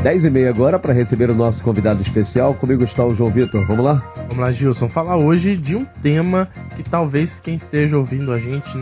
10h30 agora para receber o nosso convidado especial. Comigo está o João Vitor. Vamos lá? Vamos lá, Gilson. Falar hoje de um tema que talvez quem esteja ouvindo a gente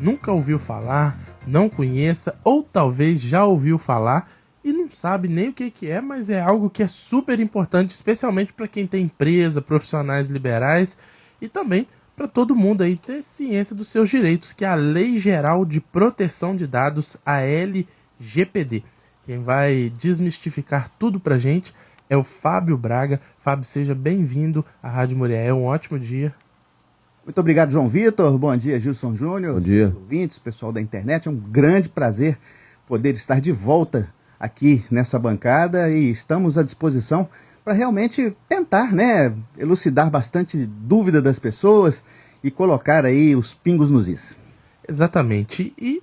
nunca ouviu falar, não conheça, ou talvez já ouviu falar e não sabe nem o que é, mas é algo que é super importante, especialmente para quem tem empresa, profissionais liberais e também para todo mundo aí ter ciência dos seus direitos, que é a Lei Geral de Proteção de Dados, a LGPD. Quem vai desmistificar tudo pra gente é o Fábio Braga. Fábio, seja bem-vindo à Rádio Muriel. Um ótimo dia. Muito obrigado, João Vitor. Bom dia, Gilson Júnior. Bom dia. Ouvintes, pessoal da internet. É um grande prazer poder estar de volta aqui nessa bancada e estamos à disposição para realmente tentar, elucidar bastante dúvida das pessoas e colocar aí os pingos nos is. Exatamente. E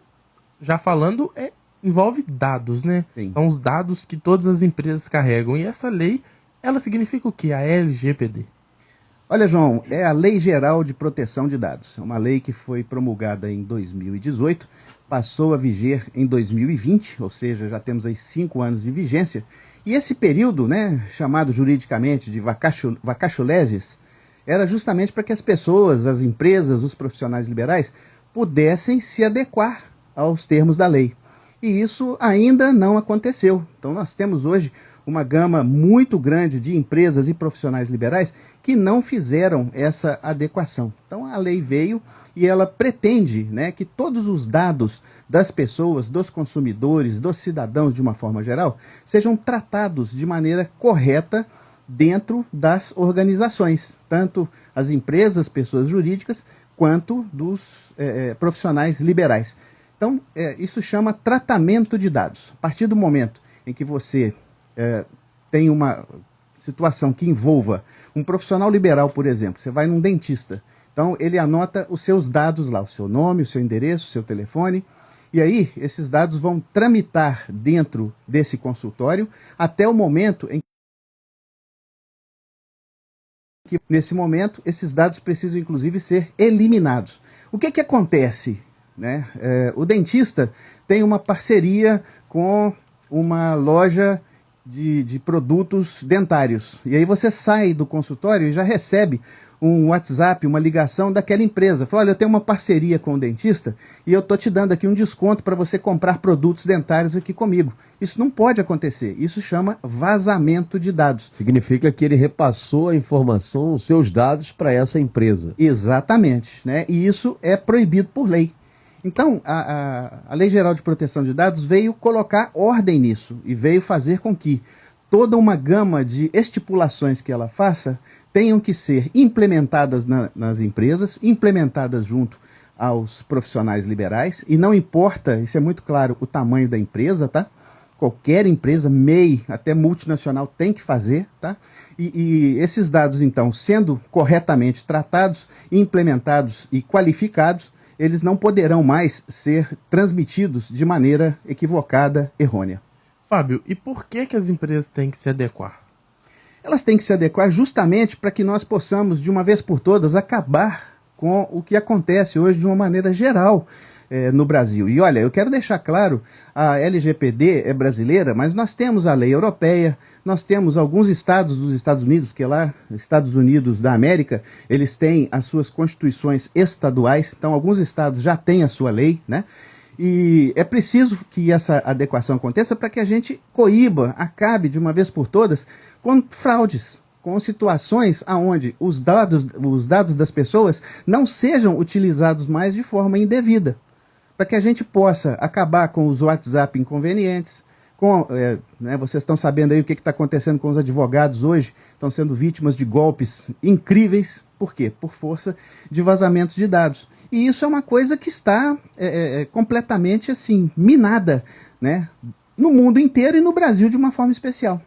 já falando, envolve dados, né? Sim. São os dados que todas as empresas carregam. E essa lei, ela significa o quê? A LGPD. Olha, João, é a Lei Geral de Proteção de Dados. É uma lei que foi promulgada em 2018, passou a viger em 2020, ou seja, já temos aí 5 anos de vigência. E esse período, chamado juridicamente de vacatio legis, era justamente para que as pessoas, as empresas, os profissionais liberais pudessem se adequar aos termos da lei. E isso ainda não aconteceu. Então nós temos hoje uma gama muito grande de empresas e profissionais liberais que não fizeram essa adequação. Então a lei veio e ela pretende que todos os dados das pessoas, dos consumidores, dos cidadãos de uma forma geral, sejam tratados de maneira correta dentro das organizações, tanto as empresas, pessoas jurídicas, quanto dos profissionais liberais. Então, isso chama tratamento de dados. A partir do momento em que você tem uma situação que envolva um profissional liberal, por exemplo, você vai num dentista, então ele anota os seus dados lá, o seu nome, o seu endereço, o seu telefone, e aí esses dados vão tramitar dentro desse consultório até o momento em que, nesse momento, esses dados precisam inclusive ser eliminados. O que acontece? O dentista tem uma parceria com uma loja de produtos dentários. E aí você sai do consultório e já recebe um WhatsApp, uma ligação daquela empresa. Fala, olha, eu tenho uma parceria com o dentista e eu estou te dando aqui um desconto para você comprar produtos dentários aqui comigo. Isso não pode acontecer. Isso chama vazamento de dados. Significa que ele repassou a informação, os seus dados para essa empresa. Exatamente. E isso é proibido por lei. Então, a Lei Geral de Proteção de Dados veio colocar ordem nisso e veio fazer com que toda uma gama de estipulações que ela faça tenham que ser implementadas nas empresas, implementadas junto aos profissionais liberais, e não importa, isso é muito claro, o tamanho da empresa, tá? Qualquer empresa, MEI, até multinacional, tem que fazer, tá? E esses dados, então, sendo corretamente tratados, implementados e qualificados, eles não poderão mais ser transmitidos de maneira equivocada, errônea. Fábio, e por que as empresas têm que se adequar? Elas têm que se adequar justamente para que nós possamos, de uma vez por todas, acabar com o que acontece hoje de uma maneira geral no Brasil. E olha, eu quero deixar claro, a LGPD é brasileira, mas nós temos a lei europeia, nós temos alguns estados dos Estados Unidos, que é lá, Estados Unidos da América, eles têm as suas constituições estaduais, então alguns estados já têm a sua lei, E é preciso que essa adequação aconteça para que a gente coíba, acabe de uma vez por todas com fraudes, com situações onde os dados das pessoas não sejam utilizados mais de forma indevida, para que a gente possa acabar com os WhatsApp inconvenientes, vocês estão sabendo aí o que está acontecendo com os advogados hoje, estão sendo vítimas de golpes incríveis. Por quê? Por força de vazamentos de dados. E isso é uma coisa que está completamente assim, minada, no mundo inteiro e no Brasil de uma forma especial.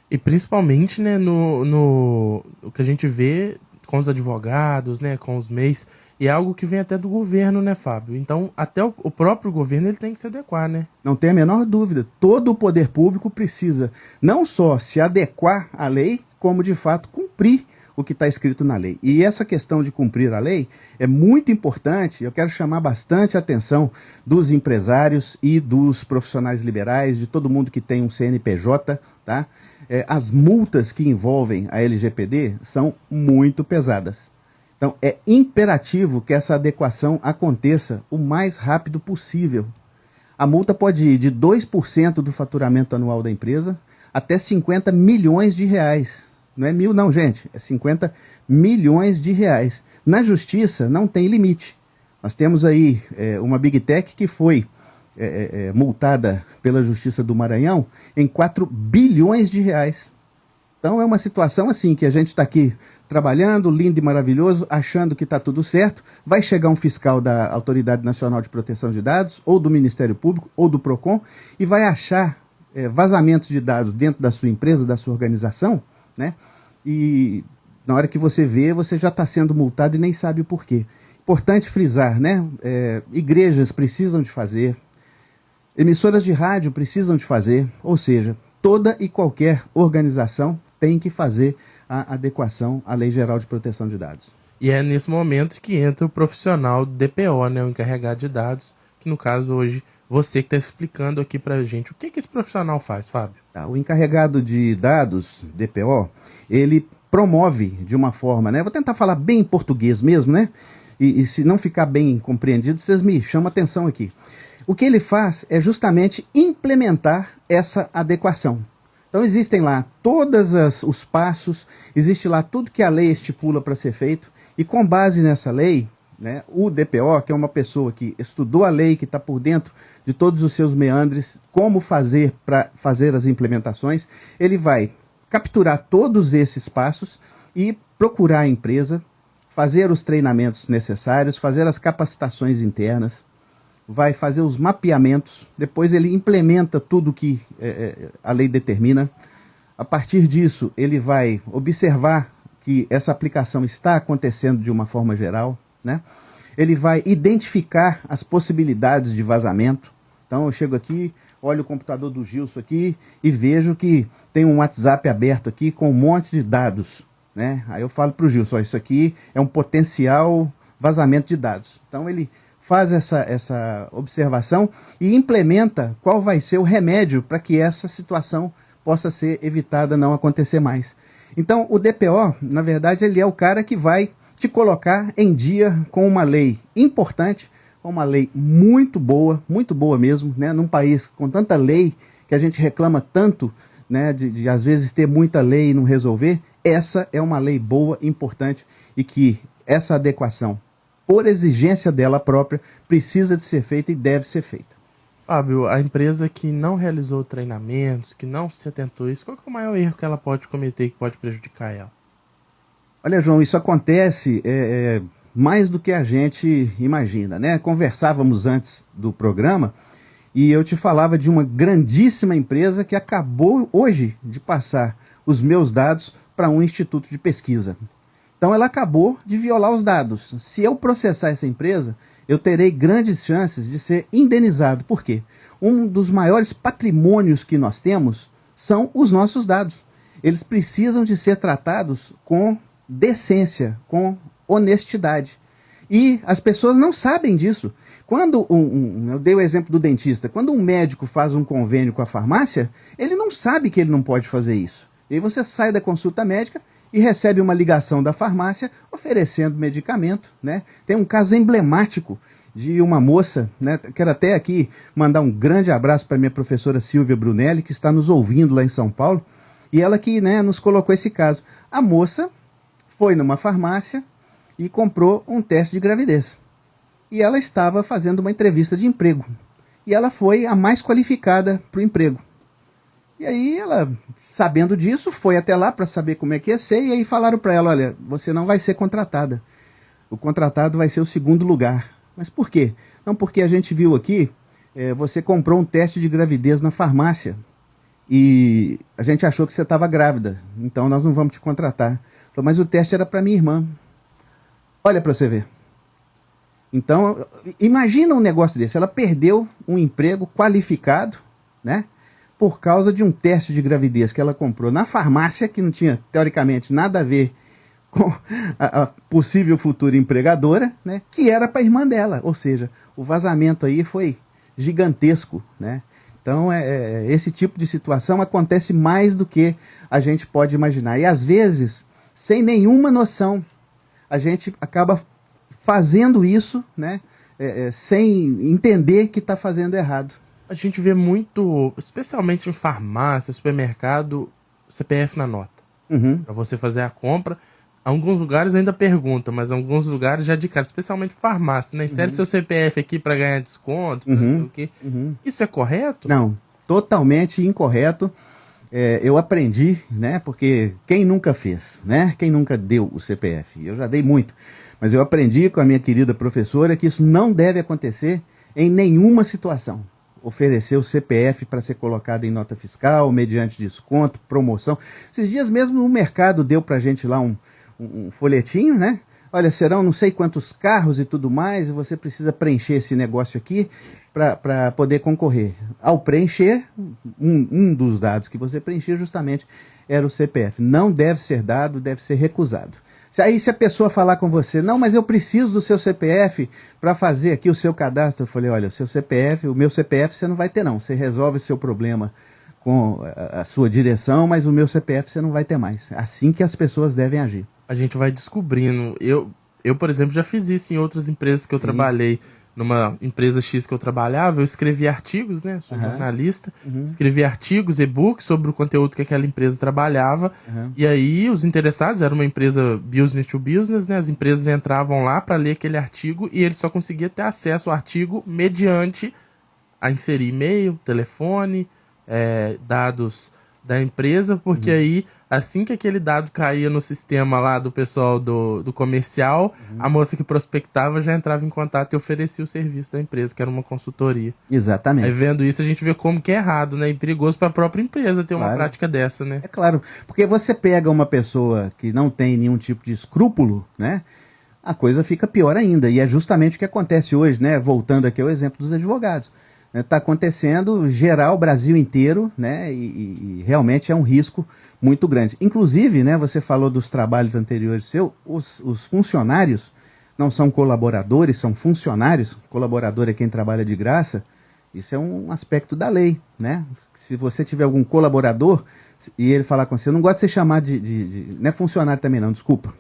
E principalmente no que a gente vê com os advogados, com os MEIs, e é algo que vem até do governo, Fábio? Então, até o próprio governo ele tem que se adequar, Não tem a menor dúvida. Todo o poder público precisa não só se adequar à lei, como de fato cumprir o que está escrito na lei. E essa questão de cumprir a lei é muito importante. Eu quero chamar bastante a atenção dos empresários e dos profissionais liberais, de todo mundo que tem um CNPJ, tá? As multas que envolvem a LGPD são muito pesadas. Então, é imperativo que essa adequação aconteça o mais rápido possível. A multa pode ir de 2% do faturamento anual da empresa até 50 milhões de reais. Não é 1.000 não, gente, é 50 milhões de reais. Na justiça não tem limite. Nós temos aí uma Big Tech que foi multada pela Justiça do Maranhão em 4 bilhões de reais. Então é uma situação assim que a gente está aqui trabalhando, lindo e maravilhoso, achando que está tudo certo. Vai chegar um fiscal da Autoridade Nacional de Proteção de Dados, ou do Ministério Público, ou do PROCON, e vai achar vazamentos de dados dentro da sua empresa, da sua organização, né? E na hora que você vê, você já está sendo multado e nem sabe o porquê. Importante frisar, né? Igrejas precisam de fazer, emissoras de rádio precisam de fazer, ou seja, toda e qualquer organização tem que fazer a adequação à Lei Geral de Proteção de Dados. E é nesse momento que entra o profissional DPO, né, o encarregado de dados, que no caso hoje você que está explicando aqui para a gente. O que esse profissional faz, Fábio? Tá, o encarregado de dados, DPO, ele promove de uma forma, né? Vou tentar falar bem em português mesmo, né? E se não ficar bem compreendido, vocês me chamam a atenção aqui. O que ele faz é justamente implementar essa adequação. Então existem lá todos os passos, existe lá tudo que a lei estipula para ser feito, e com base nessa lei, né, o DPO, que é uma pessoa que estudou a lei, que está por dentro de todos os seus meandres, como fazer para fazer as implementações, ele vai capturar todos esses passos e procurar a empresa, fazer os treinamentos necessários, fazer as capacitações internas, vai fazer os mapeamentos, depois ele implementa tudo que a lei determina. A partir disso, ele vai observar que essa aplicação está acontecendo de uma forma geral, né? Ele vai identificar as possibilidades de vazamento. Então eu chego aqui, olho o computador do Gilson aqui e vejo que tem um WhatsApp aberto aqui com um monte de dados, né? Aí eu falo para o Gilson, isso aqui é um potencial vazamento de dados. Então ele faz essa observação e implementa qual vai ser o remédio para que essa situação possa ser evitada, não acontecer mais. Então, o DPO, na verdade, ele é o cara que vai te colocar em dia com uma lei importante, com uma lei muito boa mesmo, né? Num país com tanta lei, que a gente reclama tanto, né, de às vezes ter muita lei e não resolver, essa é uma lei boa, importante, e que essa adequação, por exigência dela própria, precisa de ser feita e deve ser feita. Fábio, a empresa que não realizou treinamentos, que não se atentou a isso, qual que é o maior erro que ela pode cometer que pode prejudicar ela? Olha, João, isso acontece mais do que a gente imagina, né? Conversávamos antes do programa e eu te falava de uma grandíssima empresa que acabou hoje de passar os meus dados para um instituto de pesquisa. Então ela acabou de violar os dados. Se eu processar essa empresa, eu terei grandes chances de ser indenizado. Por quê? Um dos maiores patrimônios que nós temos são os nossos dados. Eles precisam de ser tratados com decência, com honestidade. E as pessoas não sabem disso. Quando eu dei o exemplo do dentista, quando um médico faz um convênio com a farmácia, ele não sabe que ele não pode fazer isso. E aí você sai da consulta médica e recebe uma ligação da farmácia oferecendo medicamento, né? Tem um caso emblemático de uma moça, né? Quero até aqui mandar um grande abraço para minha professora Silvia Brunelli, que está nos ouvindo lá em São Paulo, e ela que, né, nos colocou esse caso. A moça foi numa farmácia e comprou um teste de gravidez. E ela estava fazendo uma entrevista de emprego. E ela foi a mais qualificada para o emprego. E aí ela, sabendo disso, foi até lá para saber como é que ia ser, e aí falaram para ela, olha, você não vai ser contratada. O contratado vai ser o segundo lugar. Mas por quê? Não, porque a gente viu aqui, você comprou um teste de gravidez na farmácia, e a gente achou que você estava grávida, então nós não vamos te contratar. Falou, mas o teste era para minha irmã. Olha para você ver. Então, imagina um negócio desse. Ela perdeu um emprego qualificado, né? Por causa de um teste de gravidez que ela comprou na farmácia, que não tinha, teoricamente, nada a ver com a possível futura empregadora, né, que era para a irmã dela. Ou seja, o vazamento aí foi gigantesco, né? Então, esse tipo de situação acontece mais do que a gente pode imaginar. E às vezes, sem nenhuma noção, a gente acaba fazendo isso, né, sem entender que está fazendo errado. A gente vê muito, especialmente em farmácia, supermercado, CPF na nota. Uhum. Para você fazer a compra. Alguns lugares ainda perguntam, mas alguns lugares já de cara, especialmente farmácia, né? Insere seu CPF aqui para ganhar desconto, não sei o quê. Isso é correto? Não, totalmente incorreto. Eu aprendi, né? Porque quem nunca fez, né? Quem nunca deu o CPF? Eu já dei muito, mas eu aprendi com a minha querida professora que isso não deve acontecer em nenhuma situação. Oferecer o CPF para ser colocado em nota fiscal, mediante desconto, promoção. Esses dias mesmo o mercado deu para a gente lá um folhetinho, né? Olha, serão não sei quantos carros e tudo mais, e você precisa preencher esse negócio aqui para poder concorrer. Ao preencher, um dos dados que você preenchia justamente era o CPF. Não deve ser dado, deve ser recusado. Aí se a pessoa falar com você, não, mas eu preciso do seu CPF para fazer aqui o seu cadastro, eu falei, olha, o meu CPF você não vai ter não, você resolve o seu problema com a sua direção, mas o meu CPF você não vai ter mais. Assim que as pessoas devem agir. A gente vai descobrindo. Eu, por exemplo, já fiz isso em outras empresas que eu trabalhei. Numa empresa X que eu trabalhava, eu escrevi artigos, né? Sou jornalista. Escrevi artigos, e-books sobre o conteúdo que aquela empresa trabalhava. E aí os interessados, era uma empresa business to business, né? As empresas entravam lá para ler aquele artigo e ele só conseguia ter acesso ao artigo mediante a inserir e-mail, telefone, dados da empresa, porque aí, assim que aquele dado caía no sistema lá do pessoal do comercial, a moça que prospectava já entrava em contato e oferecia o serviço da empresa, que era uma consultoria. Exatamente. Aí vendo isso, a gente vê como que é errado, né? E perigoso para a própria empresa ter uma prática dessa, né? É claro, porque você pega uma pessoa que não tem nenhum tipo de escrúpulo, né? A coisa fica pior ainda, e é justamente o que acontece hoje, né? Voltando aqui ao exemplo dos advogados. Está acontecendo geral, Brasil inteiro, né? E realmente é um risco muito grande. Inclusive, né, você falou dos trabalhos anteriores seus, os funcionários não são colaboradores, são funcionários. Colaborador é quem trabalha de graça. Isso é um aspecto da lei, né? Se você tiver algum colaborador e ele falar com você, eu não gosto de ser chamado não é funcionário também não, desculpa,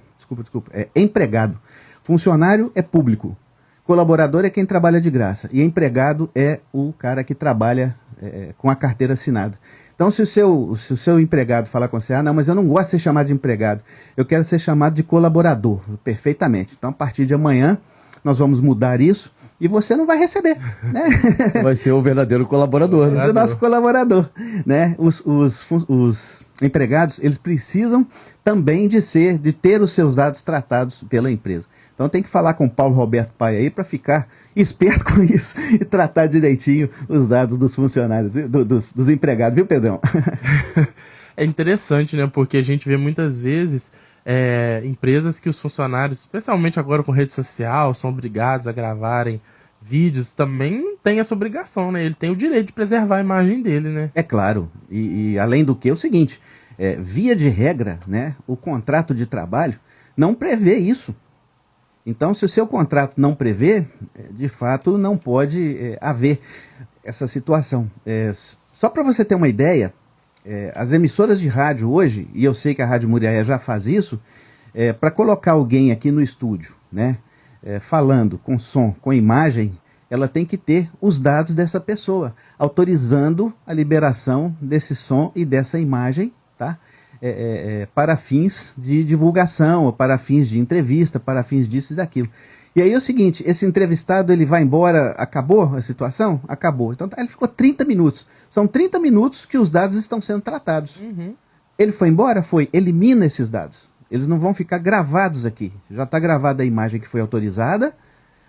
é empregado. Funcionário é público. Colaborador é quem trabalha de graça e empregado é o cara que trabalha com a carteira assinada. Então, se o seu empregado falar com você, não, mas eu não gosto de ser chamado de empregado, eu quero ser chamado de colaborador, perfeitamente. Então, a partir de amanhã, nós vamos mudar isso e você não vai receber, né? Vai ser o verdadeiro colaborador, né? Vai ser o nosso colaborador, né? Os empregados, eles precisam também de ter os seus dados tratados pela empresa. Então tem que falar com o Paulo Roberto Paia aí para ficar esperto com isso e tratar direitinho os dados dos funcionários, dos empregados, viu, Pedrão? É interessante, né? Porque a gente vê muitas vezes empresas que os funcionários, especialmente agora com rede social, são obrigados a gravarem vídeos, também tem essa obrigação, né? Ele tem o direito de preservar a imagem dele, né? É claro. E além do que, é o seguinte, via de regra, né, o contrato de trabalho não prevê isso. Então, se o seu contrato não prevê, de fato não pode haver essa situação. Só para você ter uma ideia, as emissoras de rádio hoje, e eu sei que a Rádio Muriaé já faz isso, para colocar alguém aqui no estúdio, né, falando com som, com imagem, ela tem que ter os dados dessa pessoa, autorizando a liberação desse som e dessa imagem, tá? Para fins de divulgação, para fins de entrevista, para fins disso e daquilo. E aí é o seguinte, esse entrevistado ele vai embora, acabou a situação? Acabou. Então ele ficou 30 minutos. São 30 minutos que os dados estão sendo tratados. Ele foi embora? Foi. Elimina esses dados. Eles não vão ficar gravados aqui. Já está gravada a imagem que foi autorizada,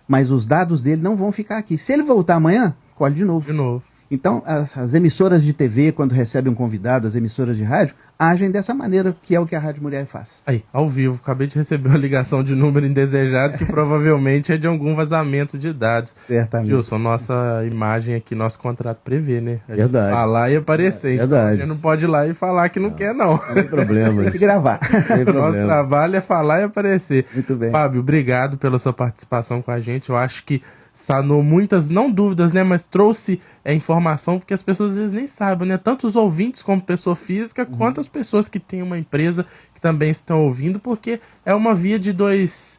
mas os dados dele não vão ficar aqui. Se ele voltar amanhã, colhe de novo. Então, as emissoras de TV, quando recebem um convidado, as emissoras de rádio, agem dessa maneira, que é o que a Rádio Muriaé faz. Aí, ao vivo, acabei de receber uma ligação de número indesejado que provavelmente é de algum vazamento de dados. Certamente. Gilson, nossa imagem aqui, nosso contrato prevê, né? A gente Verdade. falar e aparecer. Então, Verdade. a gente não pode ir lá e falar que não quer, não. Não tem problema. Tem que gravar. Tem O nosso problema. trabalho é falar e aparecer. Muito bem. Fábio, obrigado pela sua participação com a gente. Eu acho que sanou muitas, não dúvidas, né? Mas trouxe informação, porque as pessoas às vezes nem sabem, né? Tanto os ouvintes como pessoa física, quanto as pessoas que têm uma empresa que também estão ouvindo, porque é uma via de dois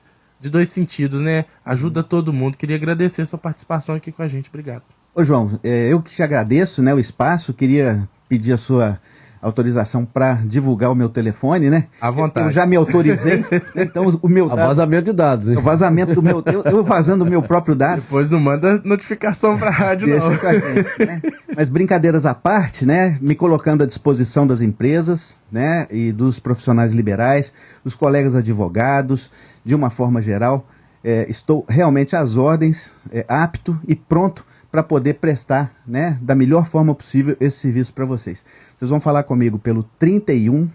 sentidos, né? Ajuda todo mundo. Queria agradecer a sua participação aqui com a gente. Obrigado. Ô João, eu que te agradeço, né, o espaço, queria pedir a sua autorização para divulgar o meu telefone, né? À vontade. Eu já me autorizei, então o meu A vazamento de dados, hein? o vazamento do meu, eu vazando o meu próprio dado. Depois não manda notificação pra rádio, Deixa não. com a gente, né? Mas brincadeiras à parte, né? Me colocando à disposição das empresas, né? E dos profissionais liberais, dos colegas advogados, de uma forma geral, estou realmente às ordens, apto e pronto para poder prestar, né? Da melhor forma possível esse serviço para vocês. Vocês vão falar comigo pelo 31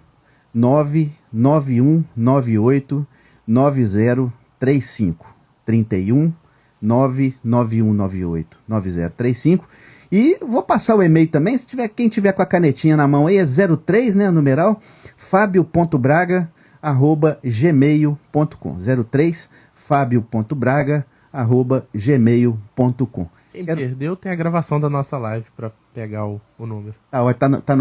99198 9035. 31 99198 9035. E vou passar o e-mail também, se tiver, quem tiver com a canetinha na mão aí, é 03, né, numeral, fabio.braga@gmail.com. 03 fabio.braga@gmail.com. Quem perdeu tem a gravação da nossa live pra pegar o número. Tá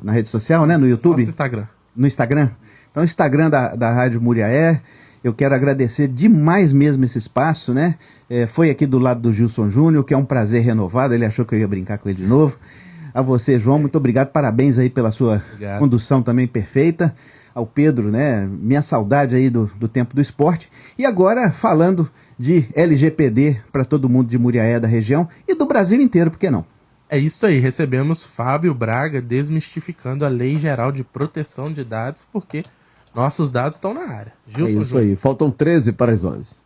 na rede social, né, no YouTube? Nosso Instagram. No Instagram. Então, o Instagram da Rádio Muriaé. Eu quero agradecer demais mesmo esse espaço, né? Foi aqui do lado do Gilson Júnior, que é um prazer renovado. Ele achou que eu ia brincar com ele de novo. A você, João, muito obrigado. Parabéns aí pela sua condução também perfeita. Ao Pedro, né? Minha saudade aí do tempo do esporte. E agora, falando de LGPD para todo mundo de Muriaé, da região e do Brasil inteiro, por que não? É isso aí, recebemos Fábio Braga desmistificando a Lei Geral de Proteção de Dados, porque nossos dados estão na área. É isso aí. Faltam 13 para as 11.